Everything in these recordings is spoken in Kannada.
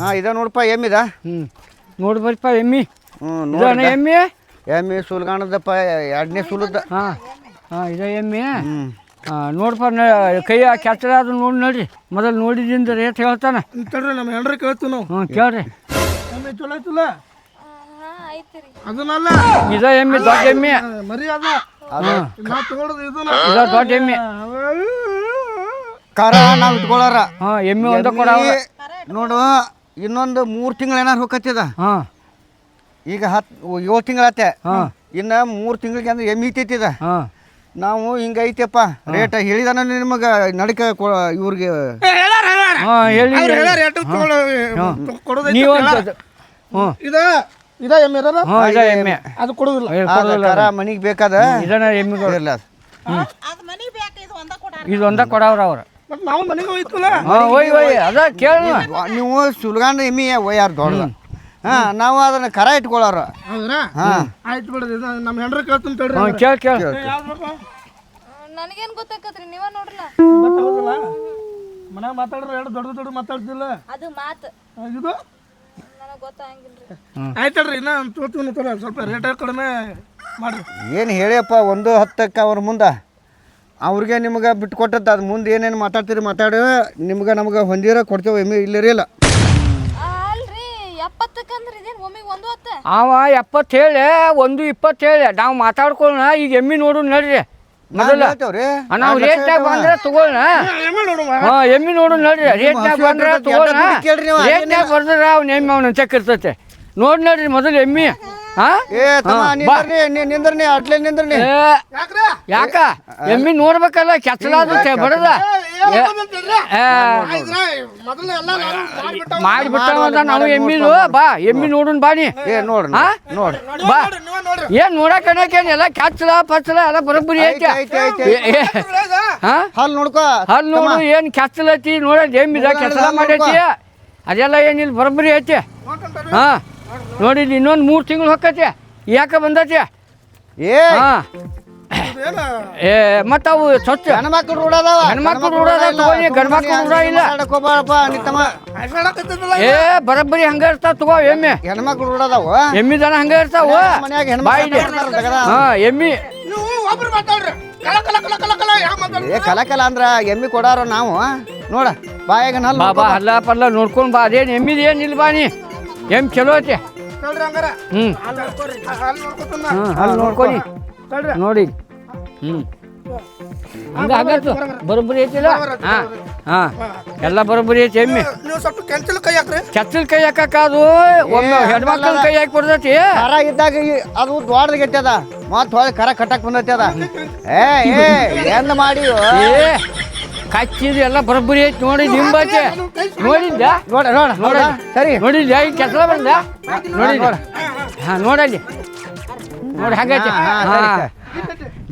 ಹಾಂ ಇದ ನೋಡಪ್ಪ ಎಮ್ಮಿದ ನೋಡಿ ಬರ್ರಿಪ್ಪ ಎಮ್ಮಿ ನೋಡಿ ಎಮ್ಮಿ ಎಮ್ಮಿ ಸುಲ್ಗಾಣದಪ್ಪ ಎರಡನೇ ಸುಲದ ಹಾಂ ಇದ ಎಮ್ಮಿ ನೋಡಪ್ಪ ಕೈ ಕೆಚ್ಚರ ಅದು ನೋಡ್ರಿ ಮೊದಲು ನೋಡಿದಿಂದ ರೇಟ್ ಹೇಳ್ತಾನೆ ತಡ್ರಿ ನಮ್ಮ ಹೆಂಡ್ರಿ ಕೇಳ್ತೀವಿ ನಾವು ಕೇಳ್ರಿ ಎಮ್ಮೆ ಚಲೋ ಐತಿಲ್ಲ ಅದನ್ನಲ್ಲ ಇದ ಎಮ್ಮಿ ದೊಡ್ಡ ಎಮ್ಮಿ ಮರಿ ಅದ ನಾ ತಗೊಳ್ಳೋದು ಇದ ದೊಡ್ಡ ಎಮ್ಮಿ ಕರ ನಾವು ಇಟ್ಕೊಳ್ಳಾರ ಎಮ್ಮಿ ಒಂದ ಕೊಡ ನೋಡು ಇನ್ನೊಂದು 3 ತಿಂಗಳು ಏನಾರು ಹೋಗತ್ತಿದ ಈಗ 7 ತಿಂಗಳಾತೆ ಇನ್ನು 3 ತಿಂಗಳಿಗೆ ಅಂದ್ರೆ ಎಮ್ಮಿ ಐತಿದ ನಾವು ಹಿಂಗ ಐತೆಪ್ಪ ರೇಟ್ ಹೇಳಿದಾನ ನಿಮಗೆ ನಡಕ ಇವ್ರಿಗೆ ಇದ ಎಮ್ಮೆ ಅದು ಕೊಡುದಿಲ್ಲ ಕರ ಮನಿಗೆ ಬೇಕಾದ ಎಮ್ಮಿ ಇದು ಒಂದ ಕೊಡವ್ರ ಅವ್ರ ನಾವು ಮನೆಗೆ ಹೋಯ್ತಲ್ಲ ಅದ ಕೇಳ ನೀವು ಸುಲ್ಗಾಂಡ ಎಮ್ಮಿ ಒಯ್ಯಾರ ದೊಡ್ಡ ನಾವು ಅದನ್ನ ಕರ ಇಟ್ಕೊಳ್ಳೋರು ಹೌದ್ರಾ ಆಯ್ತು ಬಿಡ್ರಿ ನಮ್ಮ ಹೆಂಡ್ರ ಕೇಳ್ತೀನಿ ತಡ್ರಿ ಕೇಳ ನನಗೇನು ಗೊತ್ತಾಕತ್ರಿ ನೀವ ನೋಡ್ರಲ್ಲ ಗೊತ್ತಾಗೋದಿಲ್ಲ ಮನ್ಯಾಗ ಮಾತಾಡ್ರಿ ಎರಡು ದೊಡ್ಡ ಮಾತಾಡ್ತಿಲ್ಲ ಅದು ಮಾತು ಇದು ನನಗೆ ಗೊತ್ತಾಗಂಗಿಲ್ರಿ ಆಯ್ತಲ್ರಿ ಇನ್ನ ತೋರ್ತೀನಿ ಸ್ವಲ್ಪ ರೇಟ್ ಕಡಿಮೆ ಮಾಡ್ರಿ ಏನು ಹೇಳಿಯಪ್ಪ 1:10 ಅವ್ರ ಮುಂದೆ ಅವ್ರಿಗೆ ನಿಮ್ಗೆ ಬಿಟ್ಟು ಕೊಟ್ಟದ್ದು ಅದು ಮುಂದೆ ಏನೇನು ಮಾತಾಡ್ತೀರಿ ಮಾತಾಡಿ ನಿಮ್ಗೆ ನಮ್ಗೆ ಹೊಂದಿರೋ ಕೊಡ್ತೇವೆ ಎಮ್ಮಿ ಇಲ್ಲಿರಿಲ್ಲ ಅಲ್ರಿ 70 ಇದೇನು ಒಮ್ಮಿಗೆ 1:10 ಅವ 70 ಹೇಳಿ 1:20 ಹೇಳಿ ನಾವು ಮಾತಾಡ್ಕೊಳ್ಳೋಣ ಈಗ ಎಮ್ಮಿ ನೋಡು ನಡ್ರಿ ಮೊದಲ ನಾವು ರೇಟ್ನಾಗ ಬಂದ್ರೆ ತಗೊಳ್ಳೋಣ ಎಮ್ಮಿ ನೋಡು ನಡ್ರಿ ರೇಟ್ನಾಗ ಬಂದ್ರೆ ತಗೊಳ್ಳೋಣ ರೇಟ್ನಾಗ ಬಂದ್ರೆ ಅವ್ನ ಎಮ್ಮಿ ಅವ್ನ ಚಕ್ಕಿರ್ತೈತೆ ನೋಡಿ ನಡ್ರಿ ಮೊದಲು ಎಮ್ಮಿ ಯಾಕ ಎಮ್ಮಿ ನೋಡ್ಬೇಕಲ್ಲ ಕೆಚ್ಚಲಾದ ಬಡದ ಮಾಡಿಬಿಟ್ಟ ನಾವು ಎಮ್ಮಿದು ಬಾ ಎಮ್ಮಿ ನೋಡುನ್ ಬಾನಿ ನೋಡ್ ಬಾ ಏನ್ ನೋಡಕ್ ಎಲ್ಲ ಕೆಚ್ಚಲ ಪಚ್ಚಲ ಎಲ್ಲ ಬರೋಬ್ಬರಿ ಐತೆ ಹಲ್ ನೋಡ್ಕೋ ಹಲ್ ನೋಡು ಏನ್ ಕೆಚ್ಚಲೈತಿ ನೋಡ ಎಮ್ಮಿದ ಕೆಚ್ಚಲ ಮಾಡೈತಿ ಅದೆಲ್ಲ ಏನಿಲ್ಲ ಬರೋಬ್ಬರಿ ಐತಿ ನೋಡಿದ್ರಿ ಇನ್ನೊಂದು 3 ತಿಂಗಳು ಹೊಕ್ಕತಿ ಯಾಕೆ ಬಂದತಿ ಮತ್ತ ಅವು ಸ್ವಚ್ಛ ಹೆಣ್ಮಕ್ಳು ರೂಢದಾವ ಹೆಣ್ಮಕ್ಳು ರೂಢದ ತಗೋನಿ ಗಂಡ್ಮಕ್ಳು ರೂಢ ಇಲ್ಲ ಬರಬ್ಬರಿ ಹಂಗ ಇರ್ತಾವ ತಗೋ ಎಮ್ಮೆ ಹೆಣ್ಮಕ್ಳು ರೂಢದಾವ ಎಮ್ಮಿ ದನ ಹಂಗ ಇರ್ತಾವ ಬಾಯಿಲಿ ಎಮ್ಮಿ ಕಲಕಲ ಅಂದ್ರ ಎಮ್ಮಿ ಕೊಡಾರ ನಾವು ನೋಡ ಬಾಯಾಗ ಬಾ ಹಲ್ಲ ಪಲ್ಲ ನೋಡ್ಕೊಂಡ್ ಬಾ ಅದೇನ್ ಎಮ್ಮಿದ ಏನಿಲ್ಲ ಬಾನಿ ಎಮ್ ಚಲೋ ಐತಿ ಅಲ್ಲಿ ನೋಡ್ಕೊನಿ ನೋಡಿ ಹಂಗ ಹಾಗಾಯ್ತು ಬರೋಬ್ಬರಿ ಐತಿಲ್ಲ ಎಲ್ಲ ಬರೋಬ್ಬರಿ ಐತಿ ಎಮ್ಮಿ ಕೆಚ್ಚಲ್ ಕೈ ಹಾಕಕ್ಕ ಅದು ಒಮ್ಮೆ ಹೆಣ್ಮಕ್ಳ ಕೈ ಹಾಕಿ ಕೊಡ್ತೈತಿ ಕರ ಇದ್ದಾಗ ಅದು ದೊಡ್ಡದ ಮತ್ ಹೊಳೆ ಕರ ಕಟ್ಟಕ್ ಬಂದೈತಿ ಅದ ಏನ್ ಮಾಡಿ ಕಚ್ಚಿದು ಎಲ್ಲ ಬರೋಬ್ಬರಿ ಐತಿ ನೋಡಿ ನಿಂಬೈತಿ ನೋಡಿದ್ದ ನೋಡ ಸರಿ ನೋಡಿದ್ದ ಈ ಕೆಸಲ ಬಂದ ನೋಡಿದ್ದ ನೋಡಲ್ಲಿ ನೋಡಿ ಹಂಗೈತಿ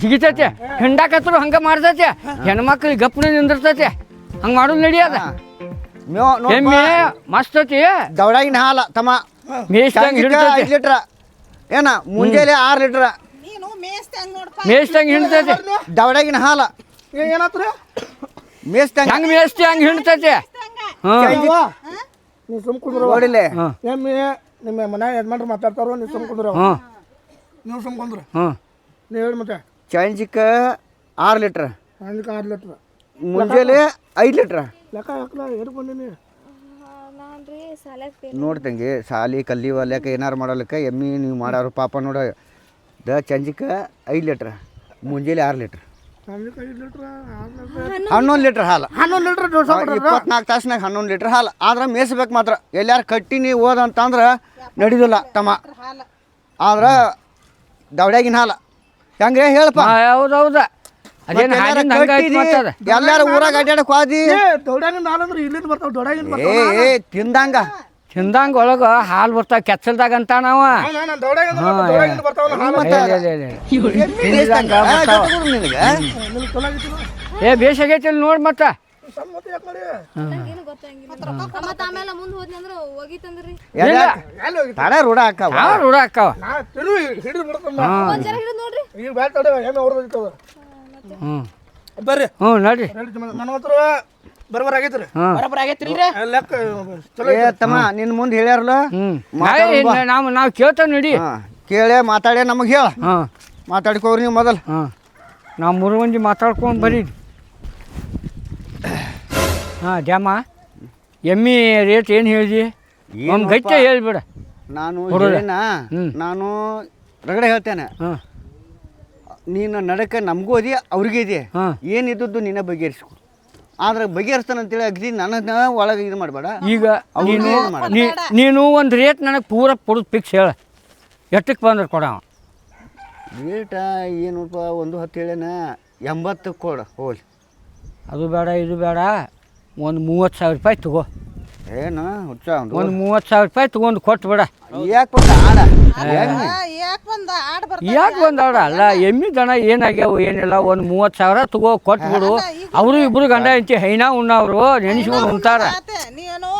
ಜಿಗಿತೈತಿ ಹಿಂಡಾಕತ್ರು ಹಂಗ ಮಾಡ್ತೈತಿ ಹೆಣ್ಮಕ್ಳಿಗೆ ಗಪ್ಪನ ನಿಂದಿರ್ತೈತಿ ಹಂಗ ಮಾಡೋದು ನಡಿಯದ ಎಮ್ಮೆ ಮಸ್ತ್ ಐತಿ ದೌಡಾಗಿನ ಹಾಲ ತಮ್ಮ ಮೇಯ್ಸ್ದಂಗ ಹಿಡಿತೈತಿ 5 ಲೀಟ್ರ ಏನ ಮುಂಜಾನೆ 6 ಲೀಟ್ರ ಮೇಯ್ಸ್ದಂಗ ಹಿಡಿತೈತಿ ದೌಡಾಗಿನ ಹಾಲ ಏನಾತ್ರ ಹೆಂಗ್ ಮೇಸ್ತಿ ಹಂಗ ಹಿಡಿತೈತಿ ನೀವು ಸುಮ್ಕುಂದ್ರ ನೋಡಿಲ್ಲ ಎಮ್ಮೆ ನಿಮ್ಮ ಮನ್ಯಾಗ ಯಜಮಾನ್ರು ಮಾತಾಡ್ತಾರೋ ನೀವು ಸುಮ್ಕುಂದ್ರ ನೀವು ಸುಮ್ಕುಂದ್ರ ನೀವು ಹೇಳಿ ಮತ್ತೆ ಚಂಜಿಕ 6 ಲೀಟ್ರ್ 6 ಲೀಟ್ರ್ ಮುಂಜಾನೆ 5 ಲೀಟ್ರ್ ಲೆಕ್ಕ ಹಾಕಲ ಏನು ಬಂದೀನಿ ನೋಡ್ತಂಗೆ ಸಾಲಿ ಕಲ್ಲಿವಲ್ಯಾಕ ಏನಾರು ಮಾಡೋಲಕ್ಕ ಎಮ್ಮಿ ನೀವು ಮಾಡಾರು ಪಾಪ ನೋಡ ಚಂಜಿಕ 5 ಲೀಟ್ರ್ ಮುಂಜಾನೆ 6 ಲೀಟ್ರ್ 11 ಲೀಟ್ರ್ ಹಾಲು 24 ತಾಸ್ನಾಗ 11 ಲೀಟ್ರ್ ಹಾಲು ಆದ್ರೆ ಮೇಯಿಸ್ಬೇಕು ಮಾತ್ರ ಎಲ್ಲಾರು ಕಟ್ಟಿ ನೀವು ಹೋದಂತಂದ್ರೆ ನಡಿದಿಲ್ಲ ತಮ್ಮ ಆದ್ರೆ ದವಡ್ಯಾಗಿನ ಹಾಲು ಹೆಂಗೆ ಹೇಳಪ್ಪ ಹೌದೌದ ಎಲ್ಲಾರು ಊರಾಗ ಅಡ್ಯಾಡಕ್ ಹೋದಿ ತಿಂದಂಗ ತಿಂದಂಗ ಒಳಗ ಹಾಲು ಬರ್ತಾವ ಕೆಚ್ಚಲ್ದಾಗ ಅಂತ ನಾವ ಬೇಸಾಗೈತಿ ನೋಡ್ ಮತ್ತ ರೂಢ ಹಾಕವ ರೂಢ ಹಾಕವ ಬರ್ರಿ ನಡ್ರಿ ನನ್ನ ಹತ್ರ ಬರೋಬರ್ ಆಗೈತ್ರಿ ಬರಬರ ಆಗೈತ್ರಿಲ್ರಿ ಲೆಕ್ಕ ಚಲೋ ಏ ತಮ್ಮ ನಿನ್ನ ಮುಂದೆ ಹೇಳ್ಯಾರಲ್ಲ ನಾವು ಕೇಳ್ತೇವೆ ನಡಿ ಕೇಳೇ ಮಾತಾಡೇ ನಮಗೆ ಹೇಳ ಹಾಂ ಮಾತಾಡ್ಕೋರಿ ನೀವು ಮೊದಲು ಹಾಂ ನಾವು ಮೂರು ಮಂದಿ ಮಾತಾಡ್ಕೊಂಡು ಬರೀ ಹಾಂ ದ್ಯಾಮ ಎಮ್ಮಿ ರೇಟ್ ಏನು ಹೇಳಿದಿ ಒಂದು ಗಟ್ಟೆ ಹೇಳಿಬಿಡ ನಾನು ಹೇಳಿನ ನಾನು ರಗಡೆ ಹೇಳ್ತೇನೆ ಹಾಂ ನೀನು ನಡಕ್ಕೆ ನಮಗೂ ಅದಿ ಅವ್ರಿಗೆ ಇದೆ ಹಾಂ ಏನಿದ್ದದ್ದು ನೀನೇ ಬಗೆಹರಿಸ್ಕೊ ಆದ್ರೆ ಬಗೆಹರಿಸ್ತಾನಂತೇಳಿ ಅಗದಿ ನನ್ನ ಒಳಗೆ ಇದು ಮಾಡಬೇಡ ಈಗ ನೀನು ಒಂದು ರೇಟ್ ನನಗೆ ಪೂರ ಕೊಡೋದು ಫಿಕ್ಸ್ ಹೇಳ ಎಷ್ಟಕ್ಕೆ ಬಂದ್ರೆ ಕೊಡವ ರೇಟ ಏನಪ್ಪ 110 ಹೇಳೇನ 80 ಕೊಡು ಹೋಲಿ ಅದು ಬೇಡ ಇದು ಬೇಡ ಒಂದು 30,000 ರೂಪಾಯಿ ತಗೋ ಏನು ಹುಚ್ಚ ಒಂದು 30,000 ರೂಪಾಯಿ ತಗೊಂಡು ಕೊಟ್ಟು ಬೇಡ ಯಾಕೆ ಬಂದ ಆಡ ಯಾಕೆ ಬಂದಾಡ ಅಲ್ಲ ಎಮ್ಮಿ ದನ ಏನಾಗ್ಯಾವ ಏನಿಲ್ಲ ಒಂದು 30,000 ತಗೋ ಕೊಟ್ಬಿಡು ಅವರು ಇಬ್ರು ಗಂಡ ಹೆಂಡತಿ ಹೈನಾ ಉಣ್ಣವ್ರು ನೆನೆಸ್ಕೊಂಡು ಉಂಟಾರ ನೀನು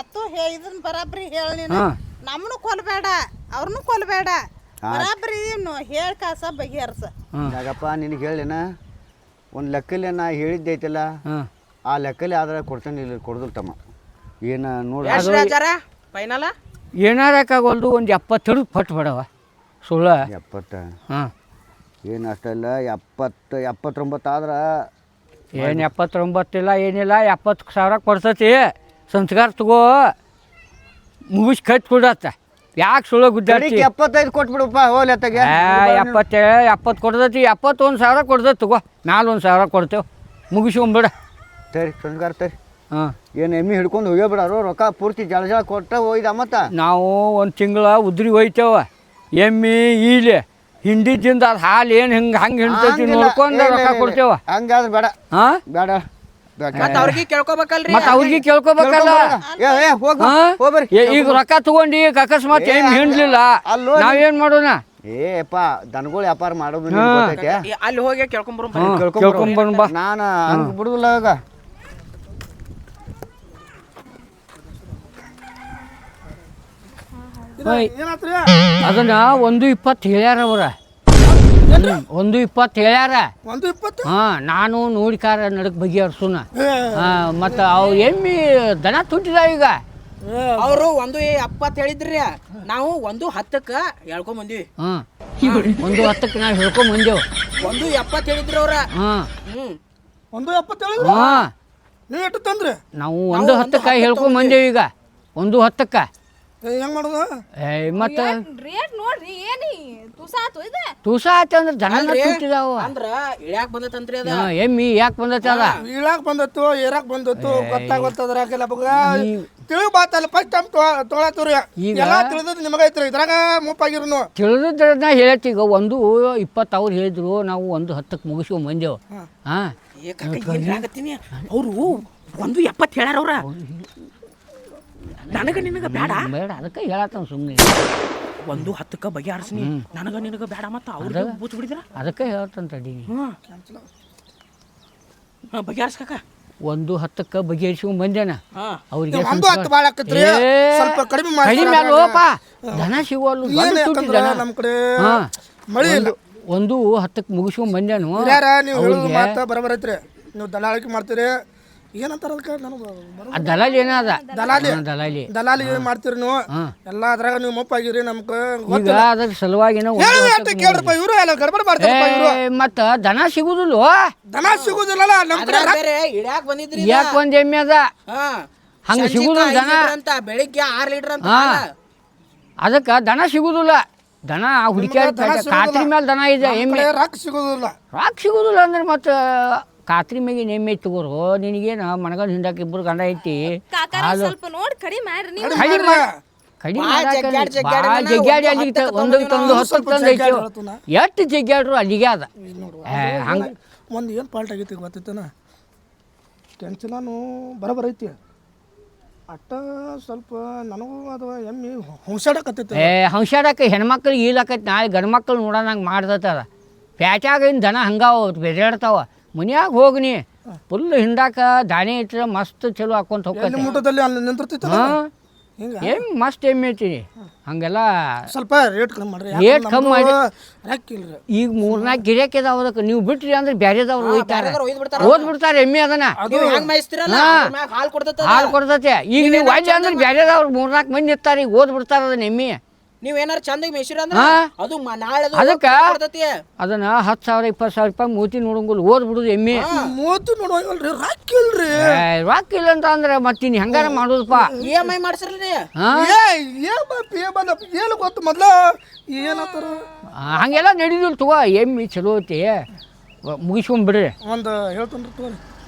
ಅತ್ತು ಇದನ್ನ ಬರಾಬ್ರಿ ಹೇಳ ನೀನು ನಮ್ಮನ್ನು ಕೊಲ್ಬೇಡ ಅವ್ರನ್ನೂ ಕೊಲ್ಬೇಡ ಬರಾಬ್ರಿ ಹೇಳ್ ಕಾಸ ಬಗೆಹರ್ಸ ಯಾಕಪ್ಪ ನಿನಗೆ ಹೇಳಿನ ಒಂದು ಲೆಕ್ಕಲ್ಲೇ ನಾ ಹೇಳಿದ್ದೈತಲ್ಲ ಆ ಲೆಕ್ಕಲ್ಲಿ ಆದ್ರೆ ಕೊಡ್ತೇನೆ ಇಲ್ಲಿ ಕೊಡೋದಿಲ್ಲ ತಮ್ಮ ಏನು ನೋಡಿ ಫೈನಲ್ ಏನಾರಕ್ಕಾಗಲ್ದು ಒಂದು 70 ಪಟ್ಟು ಬೇಡವ ಸುಳ್ಳ 70 ಹಾಂ ಏನು ಅಷ್ಟಲ್ಲ 70 79 ಆದ್ರೆ ಏನು 79 ಇಲ್ಲ ಏನಿಲ್ಲ 70,000 ಕೊಡ್ತತಿ ಸಂಸ್ಕಾರ ತಗೋ ಮುಗಿಸ್ ಕಟ್ ಕೊಡತ್ತ ಯಾಕೆ ಸುಳ್ಳ ಗುದ್ದಾಡ್ತಿ 75 ಕೊಟ್ಬಿಡಪ್ಪ ಹೋಲಿ ಅತ್ತಗೆ 70 ಕೊಡ್ತತಿ 71,000 ಕೊಡ್ತತಿ ತಗೋ ಮ್ಯಾಲೆ 1,000 ಕೊಡ್ತೇವೆ ಮುಗಿಸ್ಕೊಂಬಿಡ ಸರಿ ಸಂಸ್ಕಾರ ಸರಿ ಹಾಂ ಏನು ಎಮ್ಮೆ ಹಿಡ್ಕೊಂಡು ಹೋಗ್ಯಾಬಿಡಾರು ರೊಕ್ಕ ಪೂರ್ತಿ ಜಳ ಕೊಟ್ಟ ಹೋಯ್ದ ಮತ್ತು ನಾವು ಒಂದು ತಿಂಗಳ ಉದ್ರಿ ಒಯ್ತೇವ ಎಮ್ಮಿ ಈಲೆ ಹಿಂಡಿದಿಂದ ಅದು ಹಾಲು ಏನು ಹಂಗೆ ಹಿಂಡ್ತೈತಿ ನೋಡ್ಕೊಂಡು ರೊಕ್ಕ ಕೊಡ್ತೇವ ಹಂಗಾದ್ರೆ ಬೇಡ ಹಾಂ ಬೇಡ ಮತ್ತೆ ಅವ್ರಿಗೆ ಕೇಳ್ಕೊಬೇಕಲ್ರಿ ಮತ್ತೆ ಅವ್ರಿಗೆ ಕೇಳ್ಕೊಬೇಕಲ್ಲ ಹೋಗ್ಬರ್ರಿ ಈಗ ರೊಕ್ಕ ತಗೊಂಡು ಅಕಸ್ಮಾತ್ ಏನು ಹಿಂಡ್ಲಿಲ್ಲ ನಾವೇನು ಮಾಡೋಣ ಏಪ್ಪ ದನಗಳು ವ್ಯಾಪಾರ ಮಾಡೋದು ನಿನಗೆ ಗೊತ್ತೈತೆ ಅಲ್ಲಿ ಹೋಗಿ ಕೇಳ್ಕೊಂಬರು ಕೇಳ್ಕೊಂಬಂಬ ನಾನು ಹಂಗೆ ಬಿಡುದಿಲ್ಲ ಈಗ ಏನಾತ್ರಿ ಅದನ್ನ 120 ಹೇಳ್ಯಾರ ಅವ್ರ 120 ಹೇಳ್ಯಾರ 120 ಹಾಂ ನಾನು ನೋಡಿಕಾರ ನಡಕ್ ಬಗೆಹರ್ಸುನ ಹಾಂ ಮತ್ತು ಅವು ಎಮ್ಮಿ ದನ ತುಟ್ಟಿದ ಈಗ ಅವರು 170 ಹೇಳಿದ್ರಿ ನಾವು 110 ಹೇಳ್ಕೊಂಡ್ ಬಂದಿವಿ ಹಾಂ 110 ನಾವು ಹೇಳ್ಕೊಂಡ್ ಬಂದೆವು 170 ಹೇಳಿದ್ರಿ ಅವ್ರ ಹಾಂ 170 ಹಾಂ ನೀವು ಎಷ್ಟು ತಂದ್ರಿ ನಾವು 110 ಹೇಳ್ಕೊಂಡ್ ಬಂದೇವು ಈಗ 110 ಹೆಂಗ್ ಮಾಡೋದು ಮತ್ತು ರೇಟ್ ನೋಡ್ರಿ ಏನಿ ತುಸಾತು ಇದೆ ತುಸ ಆಯ್ತು ದನ ತುಟ್ಟಿದಾವ ಅಂದ್ರ ಇಳ್ಯಾಕ್ ಬಂದತಂತ್ರಿ ಅದ ಎಮ್ಮಿ ಯಾಕೆ ಬಂದೈತೆ ಅದ ಇಳಾಕ್ ಬಂದತ್ತು ಏರಾಕ್ ಬಂದತ್ತು ಗೊತ್ತಾಗತ್ತದ್ರಾಗೆಲ್ಲ ಬಗ ತಿಳಿ ಬಾತಲ್ಲ ಫಸ್ಟ್ ಟೈಮ್ ತೊಗೊಳತ್ತವ್ರಿ ಎಲ್ಲ ತಿಳಿದದ್ದು ನಿಮಗೈತ್ರಿ ಇದ್ರಾಗ ಮೂಪಾಗಿರ್ನು ತಿಳಿದ್ರನ್ನ ಹೇಳತ್ತಿ ಈಗ 120 ಅವ್ರು ಹೇಳಿದ್ರು ನಾವು 110 ಮುಗಿಸ್ಕೊಂಡ್ ಬಂದೆವು ಹಾಂ ಏನಾಗತ್ತೀನಿ ಅವರು 170 ಹೇಳ್ಯಾರ ಅವ್ರ ನನಗ ನಿನಗ ಬೇಡ ಬೇಡ ಅದಕ್ಕೆ ಹೇಳತ್ತಾನ ಸುಮ್ಮನೆ 110 ಬಗೆಹರಿಸ್ನಿ ನನಗ ನಿನಗ ಬೇಡ ಮತ್ತ ಅವ್ರಿಗೆ ಬೂಚ್ ಬಿಡಿದ್ರ ಅದಕ್ಕೆ ಹೇಳ್ತಾನೆ ತಡೀನಿ ಬಗೆಹರಿಸ್ಕಕ್ಕ 110 ಬಗೆಹರಿಸ್ಕೊಂಡ್ ಬಂದೇನ ಅವ್ರಿಗೆ 110 ಭಾಳ ಆಕತ್ರಿ ಸ್ವಲ್ಪ ಕಡಿಮೆ ಮಾಡಿ ಕಡಿಮೆ ಅಲ್ವಪ್ಪ ದನ ಸಿಗೋಲ್ಲ ನಮ್ಮ ಕಡೆ ಮಳಿ ಇಲ್ಲ 110 ಮುಗಿಸ್ಕೊಂಡ್ ಬಂದೇನು ಯಾರ ನೀವು ಹೇಳೋದು ಮಾತು ಬರಬರೈತ್ರಿ ನೀವು ದಲಾಳಿಕೆ ಮಾಡ್ತೀರಿ ಏನಂತಾರ ಅದಕ್ಕೆ ನನಗೆ ದಲಾಲಿ ಏನದ ದಲಾಲಿ ದಲಾಲಿ ಮಾಡ್ತೀರಿ ನೀವು ಎಲ್ಲ ಅದ್ರಾಗ ನೀವು ಮುಪ್ಪಾಗಿರಿ ನಮ್ಗೆ ಈಗ ಅದ್ರ ಸಲುವಾಗಿ ಕೇಳ್ರಪ್ಪ ಇವರು ಎಲ್ಲ ಗಡ್ಬಡ ಮಾಡ್ತಾರಪ್ಪ ಇವರು ಮತ್ತ ದನ ಸಿಗುದಿಲ್ಲ ದನ ಸಿಗುದಿಲ್ಲಲ್ಲ ನಮ್ಮ ಕಡೆ ಬೇರೆ ಇಳ್ಯಾಕ್ ಬಂದಿದ್ರಿ ಯಾಕೆ ಒಂದ್ ಎಮ್ಮೆ ಅದ ಹಂಗ ಸಿಗುದಿಲ್ಲ ದನ ಅಂತ ಬೆಳಿಗ್ಗೆ 6 ಲೀಟರ್ ಅಂತ ಅದಕ್ಕೆ ದನ ಸಿಗುದಿಲ್ಲ ದನ ಹುಡುಕ್ಯಾಡ ಖಾತ್ರಿ ಮೇಲೆ ದನ ಇದೆ ಎಮ್ಮೆ ರಾಕ್ ಸಿಗುದಿಲ್ಲ ರಾಕ್ ಸಿಗುದಿಲ್ಲ ಅಂದ್ರೆ ಮತ್ತೆ ಖಾತ್ರಿ ಮೇಗಿನ ಎಮ್ಮೆ ತಗೋರು ನಿನಗೇನು ಮನಗಂಡ ಹಿಂಡಾಕ ಇಬ್ಬರು ಗಂಡ ಐತಿ ಕಾಕಾರ ಸ್ವಲ್ಪ ನೋಡಿ ಕಡಿಮೆ ಮಾಡ್ರಿ ನೀವು ಕಡಿಮೆ ಜಗ್ಗಾಡಿ ಅಲ್ಲಿಗೆ ಒಂದಕ್ಕೆ ತಂದು 10 ತಂದು ಐತಿ ಎಷ್ಟು ಜಗ್ಗಾಡ್ರು ಅಲ್ಲಿಗೆ ಅದ ಹಂಗೆ ಒಂದು ಏನು ಪಾಲ್ಟ್ ಆಗೈತಿ ಗೊತ್ತೈತನ ಟೆನ್ಷನು ಬರಬರೈತಿ ಅಟ್ಟ ಸ್ವಲ್ಪ ನನಗೂ ಅದು ಎಮ್ಮೆ ಹೊಂಸಾಡಕತ್ತೈತಿ ಹಂಸಾಡಕ್ಕೆ ಹೆಣ್ಮಕ್ಳಿಗೆ ಈಲಾಕೈತಿ ನಾಳೆ ಗಂಡು ಮಕ್ಳು ನೋಡೋಣಂಗೆ ಮಾಡ್ದತ್ತದ ಪ್ಯಾಟ್ಯಾಗ ಇನ್ನು ದನ ಹಂಗಾವ ಬೆದಾಡ್ತಾವ ಮನ್ಯಾಗ ಹೋಗ್ನಿ ಫುಲ್ ಹಿಂಡಾಕ ದಾಣಿ ಇಟ್ಟರೆ ಮಸ್ತ್ ಚಲೋ ಹಾಕೊಂತ ಹೋಗ್ತೈತಿ ಮುಟ್ಟದಲ್ಲಿ ಅಲ್ಲಿ ನಿಂತಿರ್ತೈತಿ ಹಾಂ ಎಮ್ಮೆ ಮಸ್ತ್ ಎಮ್ಮೆ ಐತಿ ಹಂಗೆಲ್ಲ ಸ್ವಲ್ಪ ರೇಟ್ ಕಮ್ಮಿ ಮಾಡ್ರಿ ರೇಟ್ ಕಮ್ಮಿ ಮಾಡಿ ರೊಕ್ಕಿಲ್ರಿ ಈಗ 4-4 ಗಿರಾಕಿ ಅದಾವ ಅದಕ್ಕೆ ನೀವು ಬಿಟ್ರಿ ಅಂದ್ರೆ ಬ್ಯಾರೆದವ್ರು ಒಯ್ತಾರೆ ಓದ್ಬಿಡ್ತಾರೆ ಎಮ್ಮೆ ಅದನ್ನ ಹಾಲು ಕೊಡ್ತೈತೆ ಹಾಲು ಕೊಡ್ತೈತೆ ಈಗ ನೀವು ವಾಜ್ಯ ಅಂದ್ರೆ ಬ್ಯಾರೆದವ್ರು 4-4 ಮಂದಿ ಇರ್ತಾರೆ ಈಗ ಓದ್ಬಿಡ್ತಾರೆ ಅದನ್ನ ಎಮ್ಮೆ ನೀವ್ ಏನಾರ ಚಂದಾಗ ಮೇಸಿರ ಅಂದ್ರೆ ಅದು ನಾಳೆ ಅದಕ್ಕೆ ಅದನ್ನ 10,000 20,000 ರೂಪಾಯಿ ಮೂತಿ ನೋಡಂಗಿಲ್ಲ ಓದ್ಬಿಡುದು ಎಮ್ಮೆ ಮೂವತ್ತು ನೋಡುವಲ್ರಿ ರೊಕ್ಕಿಲ್ರಿ ರೊಕ್ಕ ಇಲ್ಲ ಅಂತ ಅಂದ್ರೆ ಮತ್ತಿನ್ ಹೆಂಗಾರ ಮಾಡೋದಪ್ಪ EMI ಮಾಡ್ಸಿರ್ರಿ ಏನು ಗೊತ್ತು ಮೊದ್ಲು ಏನಂತಾರ ಹಂಗೆಲ್ಲ ನಡೀದಿಲ್ಲ ತಗೋ ಎಮ್ಮಿ ಚಲೋ ಐತಿ ಮುಗಿಸ್ಕೊಂಡ್ಬಿಡ್ರಿ ಒಂದು ಹೇಳ್ತೇನ್ರಿ ತಗೋರಿ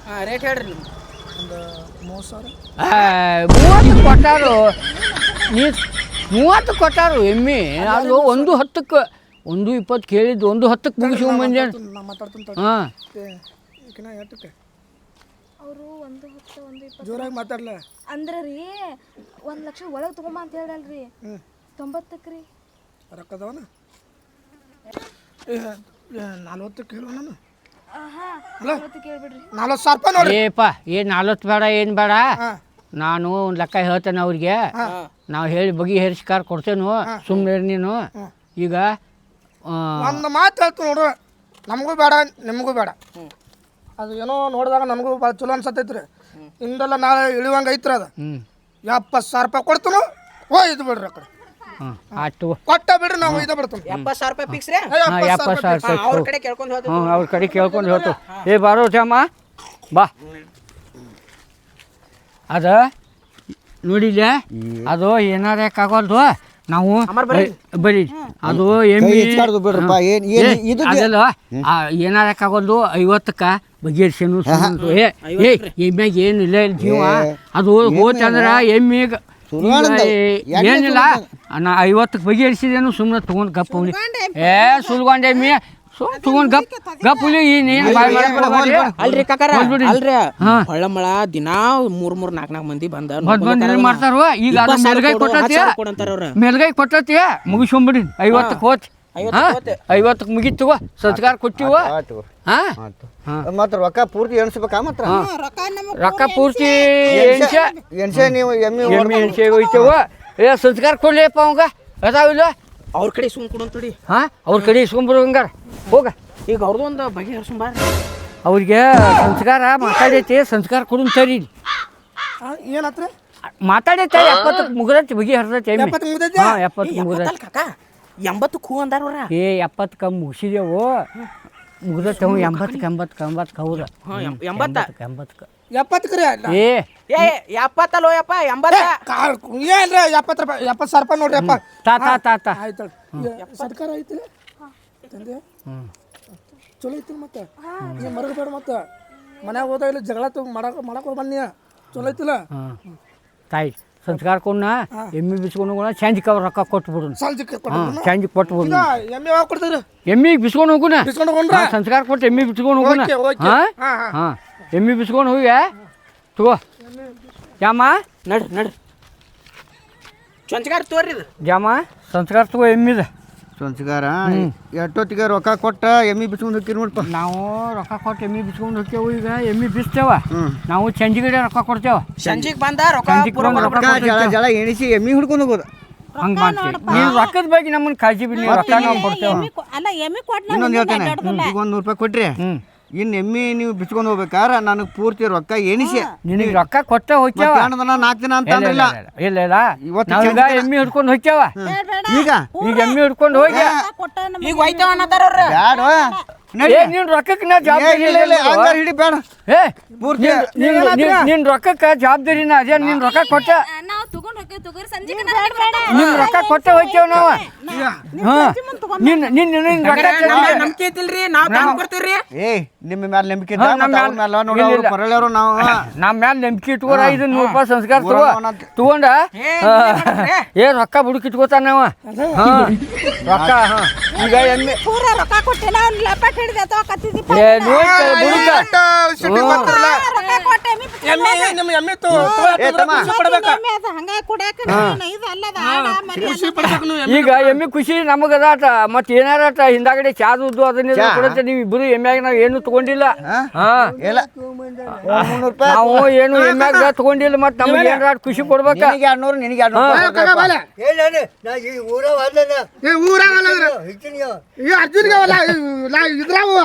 ರೇಟ್ ಹೇಳ್ರಿ ಒಂದು 30,000 30 ಕೊಟ್ಟಾರು ನೀ 30 ಕೊಟ್ಟಾರು ಎಮ್ಮಿ ಅದು 1-10 1-20 ಕೇಳಿದ್ದು 1-10 ಮುಗಿಸ್ಕೊಂಡ್ ಬಂದೆ ನಾ ಮಾತಾಡ್ತೀನಿ ಹಾಂ ಈಗಿನ ಎಷ್ಟಕ್ಕೆ ಅವರು 1-10 1-20 ಜೋರಾಗಿ ಮಾತಾಡ್ಲ ಅಂದ್ರೆ ರೀ 1 ಲಕ್ಷ ಒಳಗೆ ತಗೊಂಬ ಅಂತ ಹೇಳಲ್ರಿ 90ಕ್ಕೆ ರೀ ರೊಕ್ಕದವನ 40 ಕೇಳುವ ನಾನು ಕೇಳ್ಬಿಡ್ರಿ 40,000 ರೂಪಾಯಿ ನೋಡ್ರಿ ಏಪ್ಪ ಏನು 40 ಬೇಡ ಏನು ಬೇಡ ನಾನು ಒಂದು ಲೆಕ್ಕ ಹೇಳ್ತೇನೆ ಅವ್ರಿಗೆ ನಾವು ಹೇಳಿ ಬಗೆಹರಿಸ್ಕಾರ ಕೊಡ್ತೇನು ಸುಮ್ಮನೆ ನೀನು ಈಗ ಒಂದು ಮಾತು ಹೇಳ್ತು ನೋಡ್ರಿ ನಮಗೂ ಬೇಡ ನಿಮಗೂ ಬೇಡ ಅದು ಏನೋ ನೋಡಿದಾಗ ನನಗೂ ಭಾಳ ಚಲೋ ಅನ್ಸತ್ತೈತ್ರಿ ಇಂದೆಲ್ಲ ನಾಳೆ ಇಳಿವಂಗೆ ಐತ್ರಿ ಅದು 70,000 ರೂಪಾಯಿ ಕೊಡ್ತೀನು ಇದು ಬಿಡ್ರಿ ಆ ಕಡೆ ಆಯ್ತು ಕೊಟ್ಟ ಬಿಡ್ರಿ ನಾವು ಇದು ಬಿಡ್ತೀನಿ 70,000 ರೂಪಾಯಿ ಫಿಕ್ಸ್ ರೀ 70,000 ರೂಪಾಯಿ ಅವ್ರ ಕಡೆ ಕೇಳ್ಕೊಂಡು ಹೋದ ಅವ್ರ ಕಡೆ ಕೇಳ್ಕೊಂಡು ಹೇಳ್ತು ಏ ಬಾರೋ ಶ್ಯಾಮ ಬಾ ಅದ ನೋಡಿಲ್ಲ ಅದು ಏನಾರ ಯಾಕಾಗೋಲ್ದು ನಾವು ಬರೀ ಅದು ಅದಲ್ಲ ಏನಾರ ಯಾಕಾಗೋಲ್ದು 50ಕ್ಕ ಬಗೆಹರಿಸೇನು ಎಮ್ಮೆಗೆ ಏನಿಲ್ಲ ಜೀವ ಅದು ಹೋತಂದ್ರೆ ಎಮ್ಮಿಗೆ ಏನಿಲ್ಲ ನಾ 50ಕ್ಕೆ ಬಗೆಹರಿಸಿದೇನು ಸುಮ್ಮನೆ ತೊಗೊಂಡು ಗಪ್ಪ ಹುಲಿ ಸುಲ್ಗೊಂಡೆ ಎಮ್ಮಿ ತಗೊಂಡ್ ಗಪ್ ಹುಲಿ ಅಲ್ರಿ ಕಾಕಾರ ಅಲ್ರಿ ಹೊಳ್ಳಮಳ ದಿನಾ 3-4 ಮಂದಿ ಬಂದ ಮಾಡ್ತಾರ ಈಗ ಮೇಲ್ಗೈ ಕೊಟ್ಟತಿ ಮೇಲ್ಗೈ ಕೊಟ್ಟತಿ ಮುಗಿಸ್ಕೊಂಬಿಡಿ 50ಕ್ಕೆ ಹೋತ್ 50ಕ್ಕೆ ಮುಗಿತು ಸಂಸ್ಕಾರ ಕೊಟ್ಟಿವ ಮತ್ತೆ ರೊಕ್ಕ ಪೂರ್ತಿ ಎಣಿಸ್ಬೇಕಾ ಮಾತ್ರ ರೊಕ್ಕ ಪೂರ್ತಿ ಎಣ್ಸೆ ನೀವು ಎಮ್ಮೆ ಎಣ್ಣೆ ಹೋಯ್ತೇವ ಏ ಸಂಸ್ಕಾರ ಕೊಡ್ಲಿಪ್ಪ ಅವಂಗ ಅದಾವಿಲ್ಲ ಅವ್ರ ಕಡೆ ಸುಮ್ ಕೊಡಂತಡಿ ಅವ್ರ ಕಡೆ ಇಸ್ಕೊಂಬರು ಹಂಗಾರ ಹೋಗ ಈಗ ಅವ್ರದ್ದು ಒಂದು ಬಗೆಹರಿಸ್ಕೊಂಬಾರ ಅವ್ರಿಗೆ ಸಂಸ್ಕಾರ ಮಾತಾಡೈತಿ ಸಂಸ್ಕಾರ ಕೊಡುಂತಾರಿ ಏನತ್ರ ಮಾತಾಡೈತೆ 70ಕ್ಕೆ ಮುಗಿದೈತಿ ಬಗೆ ಹರಿದೈತಿ 70 ಮುಗಿದೈತಿ ಕಾಕ 80 ಖೂ ಅಂದಾರ ಏ 70ಕ್ಕೆ ಮುಗಿಸಿದೆವು ಮುಗಿದೈತೆ 80 ಹೌದು 80ಕ್ಕೆ 70 ರೀ ಏ 70 ಅಲ್ಲೋ ಯಪ್ಪ 80 ಏನ್ರಿ 70 ರೂಪಾಯಿ 70,000 ರೂಪಾಯಿ ನೋಡ್ರಿ ಅಪ್ಪ ತಾತ ಆಯ್ತು ಸರ್ಕಾರ ಐತಿ ತಂದೆ ಚಲೋ ಐತಿ ಮತ್ತೆ ನೀ ಮರಗಬೇಡ ಮತ್ತೆ ಮನ್ಯಾಗ ಹೋದ ಇಲ್ಲ ಜಗಳ ಮಾಡಕ್ ಬನ್ನಿ ಚಲೋ ಐತಿಲ್ಲ ತಾಯಿ ಸಂಸ್ಕಾರ ಕೊಣ್ಣ ಎಮ್ಮಿ ಬಿಸ್ಕೊಂಡು ಹೋಗೋಣ ಸಂಜಿಗೆ ಅವ್ರ ರೊಕ್ಕ ಕೊಟ್ಬಿಡು ಸಂಜೆ ಸಂಜಿಗೆ ಕೊಟ್ಬಿಡು ಎಮ್ಮೆ ಯಾವಾಗ ಕೊಡ್ತೀರಿ ಎಮ್ಮಿಗೆ ಬಿಸ್ಕೊಂಡು ಹೋಗುಣ ಬಿಸ್ಕೊಂಡು ಹೋಗ್ರ ಸಂಸ್ಕಾರ ಕೊಟ್ಟು ಎಮ್ಮಿ ಬಿಸ್ಕೊಂಡು ಹೋಗುಣ ಹಾಂ ಎಮ್ಮಿ ಬಿಸ್ಕೊಂಡು ಹೋಗಿ ತಗೋ ಜಾಮ ನಡ್ರಿ ಸಂಸ್ಕಾರ ತೋರಿ ಜಾಮ ಸಂಸ್ಕಾರ ತಗೋ ಎಮ್ಮಿದ ಸಂಸ್ಕಾರ ಎಷ್ಟೊತ್ತಿಗೆ ರೊಕ್ಕ ಕೊಟ್ಟ ಎಮ್ಮಿ ಬಿಸ್ಕೊಂಡು ಹೋಗ್ತೀರಿ ನೋಡಪ್ಪ ನಾವು ರೊಕ್ಕ ಕೊಟ್ಟು ಎಮ್ಮಿ ಬಿಸ್ಕೊಂಡು ಹೋಗ್ತೇವೆ ಈಗ ಎಮ್ಮಿ ಬಿಸ್ತೇವ ನಾವು ಸಂಜಿಗಡೆ ರೊಕ್ಕ ಕೊಡ್ತೇವೆ ಸಂಜಿಗೆ ಬಂದ ರೊಕ್ಕ ಜಳ ಎಣಿಸಿ ಎಮ್ಮಿ ಹಿಡ್ಕೊಂಡು ಹೋಗೋದು ಹಂಗೆ ಮಾಡ್ತೀವಿ ನೀವು ರೊಕ್ಕದ ಬಗ್ಗೆ ನಮ್ಮನ್ನು ಕಾಳಜಿ ಬಿಡಿ ರೊಕ್ಕ ನಾವು ಕೊಡ್ತೇವೆ ಅಲ್ಲ ಎಮ್ಮೆ ಇನ್ನೊಂದು ಹೇಳ್ತೇನೆ ಈಗ 100 ರೂಪಾಯಿ ಕೊಟ್ರಿ ಇನ್ನು ಎಮ್ಮಿ ನೀವು ಬಿಚ್ಕೊಂಡು ಹೋಗ್ಬೇಕಾರ ನನಗೆ ಪೂರ್ತಿ ರೊಕ್ಕ ಎಣಿಸಿ ನಿನಗೆ ರೊಕ್ಕ ಕೊಟ್ಟ ಹೋಗ್ತೇವ 4 ದಿನ ಅಂತ ಅಂದ್ರಲ್ಲ ಇಲ್ಲ ನಾವೀಗ ಎಮ್ಮಿ ಹಿಡ್ಕೊಂಡು ಹೋಗ್ತೇವ ಈಗ ಎಮ್ಮಿ ಹಿಡ್ಕೊಂಡು ಹೋಗಿ ಈಗ ಹೋಯ್ತೇವ ಅನ್ನತಾರ ಅವ್ರ ಬ್ಯಾಡ ನೀನ್ ರೊಕ್ಕಕ್ಕೆ ನಾ ಜವಾಬ್ದಾರಿ ಹಂಗಾರ ಹಿಡಿ ಬೇಡ ಪೂರ್ತಿ ನಿನ್ ರೊಕ್ಕಕ್ಕೆ ಜವಾಬ್ದಾರಿನ ಅದೇ ನಿನ್ ರೊಕ್ಕ ಕೊಟ್ಟ ನಾವು ತಗೊಂಡ್ ಹೋಗ್ತೇವೆ ತಗೋರಿ ಸಂಜೆ ನಿನ್ ರೊಕ್ಕ ಕೊಟ್ಟ ಹೋಗ್ತೇವ ನಾವು ನಿನ್ ರೊಕ್ಕ ನಂಬಿಕೆ ಐತಿಲ್ರಿ ನಾವ್ ತಂದ್ ಕೊಡ್ತೀವ್ರಿ ಏ ನಿಮ್ಮ ಮ್ಯಾಲ ನಂಬಿಕೆ ಪರಳವ್ರು ನಾವು ನಮ್ಮ ಮ್ಯಾಲ ನಂಬಿಕೆ ಇಟ್ಕೋರ 500 ರೂಪಾಯಿ ಸಂಸ್ಕಾರ ತಗೊಂಡ ರೊಕ್ಕ ಬುಡಕ್ ಇಟ್ಕೋತಾನ ನಾವ ರೊಕ್ಕ ಈಗ ಎಮ್ಮೆ ಪೂರ ರೊಕ್ಕ ಕೊಟ್ಟಿಲ್ಲ ಅವ್ನ ಲಪಟ್ ಹಿಡಿದ ತಗೋಕತ್ತಿದ್ದಿ ಹಂಗ ಕುಡ್ಯಾಕ ಇದು ಅಲ್ಲದ ಈಗ ಎಮ್ಮೆ ಖುಷಿ ನಮಗದಾಟ ಮತ್ತೆ ಏನಾರ ಹಿಂದಾಗಡೆ ಚಾದುದ್ದು ಅದನ್ನೆಲ್ಲ ಕೊಡುತ್ತೆ ನೀವು ಇಬ್ಬರು ಎಮ್ಮೆಯಾಗ ನಾವು ಏನು ತಗೊಂಡಿಲ್ಲ ಹಾ ಇಲ್ಲ 300 ರೂಪಾಯಿ ನಾವು ಏನು ಎಮ್ಮ್ಯಾಗ ತಗೊಂಡಿಲ್ಲ ಮತ್ತೆ ನಮ್ಗೆ ಏನಾರ ಖುಷಿ ಕೊಡ್ಬೇಕ ನಿನಗೆ 200 ನಿನಗೆ 200 ಏ ಊರಾಗಲ್ಲ ಈ ಅರ್ಜುನ್ಗೆ ಅವಲ್ಲ ಇದ್ರಾವು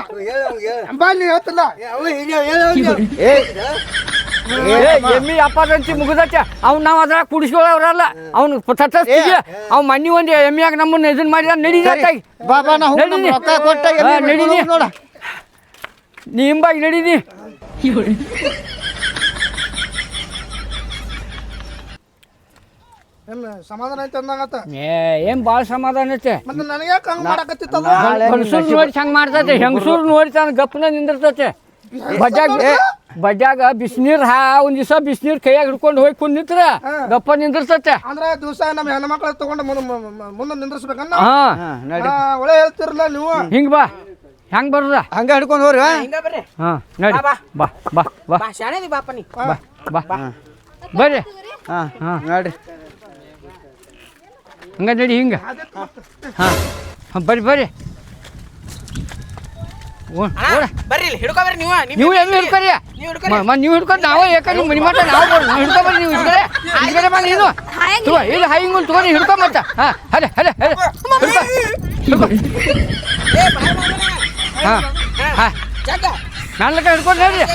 ಅಂಬಾನಿ ಹೇಳ್ತಿಲ್ಲ ಎಮ್ಮಿ ಅಪಾದಂತಿ ಮುಗಿದತ್ತೆ ಅವ್ನು ನಾವು ಅದ್ರಾಗ ಕುಡಿಸ್ಕೊಳ್ಳೋರಲ್ಲ ಅವ್ನು ತಟಸ್ತಿಗೆ ಅವ್ ಮನಿ ಒಂದು ಎಮ್ಮಿಯಾಗ ನಮ್ಮನ್ನ ಇದನ್ನ ಮಾಡಿದ ನಡೀದಾತಾಗಿ ಬಾಬಾ ನಾವು ರೊಕ್ಕ ಕೊಟ್ಟ ನಡೀನಿ ನೋಡ ನೀ ಹಿಂಬಾಗಿ ನಡೀನಿ ಸಮಾಧಾನ ಐತೆ ಅಂದಂಗತ್ತ ಏನ್ ಭಾಳ ಸಮಾಧಾನ ಐತೆ ಮತ್ತೆ ನನಗೆ ಯಾಕೆ ಹಂಗೆ ಮಾಡಕತ್ತಿತ್ತದ ಗಂಡಸೂರು ನೋಡಿ ಹಂಗೆ ಮಾಡ್ತೈತೆ ಹೆಂಗಸೂರು ನೋಡಿ ತಾನು ಗಪ್ಪನ ನಿಂದಿರ್ತೈತೆ ಬಡ್ಯಾಗ ಬಿಸಿನೀರು ಒಂದ್ ದಿವಸ ಬಿಸಿನೀರು ಕೈಯಾಗ ಹಿಡ್ಕೊಂಡು ಹೋಗಿ ಕುಂದ್ ನಿಂತ್ರ ಗಪ್ಪ ನಿಂದಿರ್ತೈತೆ ಅಂದ್ರೆ ದಿವಸ ನಮ್ಮ ಹೆಣ್ಮಕ್ಳು ತಗೊಂಡು ಮುಂದೆ ನಿಂದ್ರಿಸ್ಬೇಕನ್ನ ನಡಿ ಒಳ್ಳೆ ಹೇಳ್ತಿರಲ್ಲ ನೀವು ಹಿಂಗ್ ಬಾ ಹೆಂಗ್ ಬರುದ ಹಂಗ ಹಿಡ್ಕೊಂಡು ಹೋಗ್ರಿ ಹಿಂಗ ಬರ್ರಿ ಹಾ ನಡಿ ಬಾ ಬಾ ಬಾ ಬಾ ಶಾಣೆದಿ ಬಾಪ ನೀ ಬಾ ಬರ್ರಿ ಹಾ ನಡ್ರಿ ಹಂಗ ನಡಿ ಹಿಂಗ ಹಾ ಬರ್ರಿ ಬರ್ರಿ ಬರ್ರಿ ಇಲ್ಲಿ ಹಿಡ್ಕೊ ಬರ್ರಿ ನೀವು ಎಮ್ಮೆ ಹಿಡ್ಕೊರಿ ನೀವು ಹಿಡ್ಕೊಂಡು ನಾವು ಯಾಕೆ ನೀವು ಮನಿ ಮಟ್ಟ ನಾವು ಹಿಡ್ಕೊಬರ್ರಿ ನೀವು ಇದ್ಗಡೆ ಬಾ ನೀನು ತಗೋ ಇಲ್ಲಿ ಹಿಂಗೆ ತಗೊಂಡು ಹಿಡ್ಕೊ ಮತ್ತ ಹಾಂ ಅದೇ ಅದೇ ಅದೇ ಹಿಡ್ಕೊ ಹಾಂ ಹಾಂ ನನ್ನ ಲೆಕ್ಕ ಹಿಡ್ಕೊಂಡು ಹೇಳ್ರಿ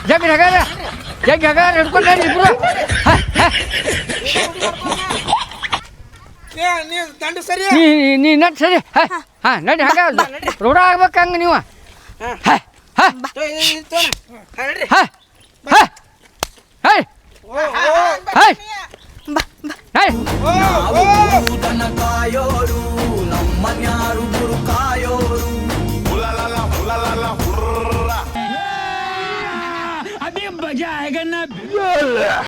ಜಗ್ಗಿ ಹಗಾರ ಹಿಡ್ಕೊಂಡು ಹೇಳ್ರಿ ಇಬ್ರು ಹಾಂ ಹಾಂ ದಂಡ ಸರಿ ನೀ ನಡ್ ಸರಿ ಹಾಂ ಹಾಂ ನಡಿ ಹಂಗ ರೋಡ ಆಗ್ಬೇಕು ಹಂಗೆ ನೀವು ಹಾಂ ಹಾಂ ಹಾಂ ಹಾಂ ಹಾಂ ಹಾಂ ಕಾಯೋರು ನಮ್ಮನ್ಯಾರು ಗುರು ಕಾಯೋರು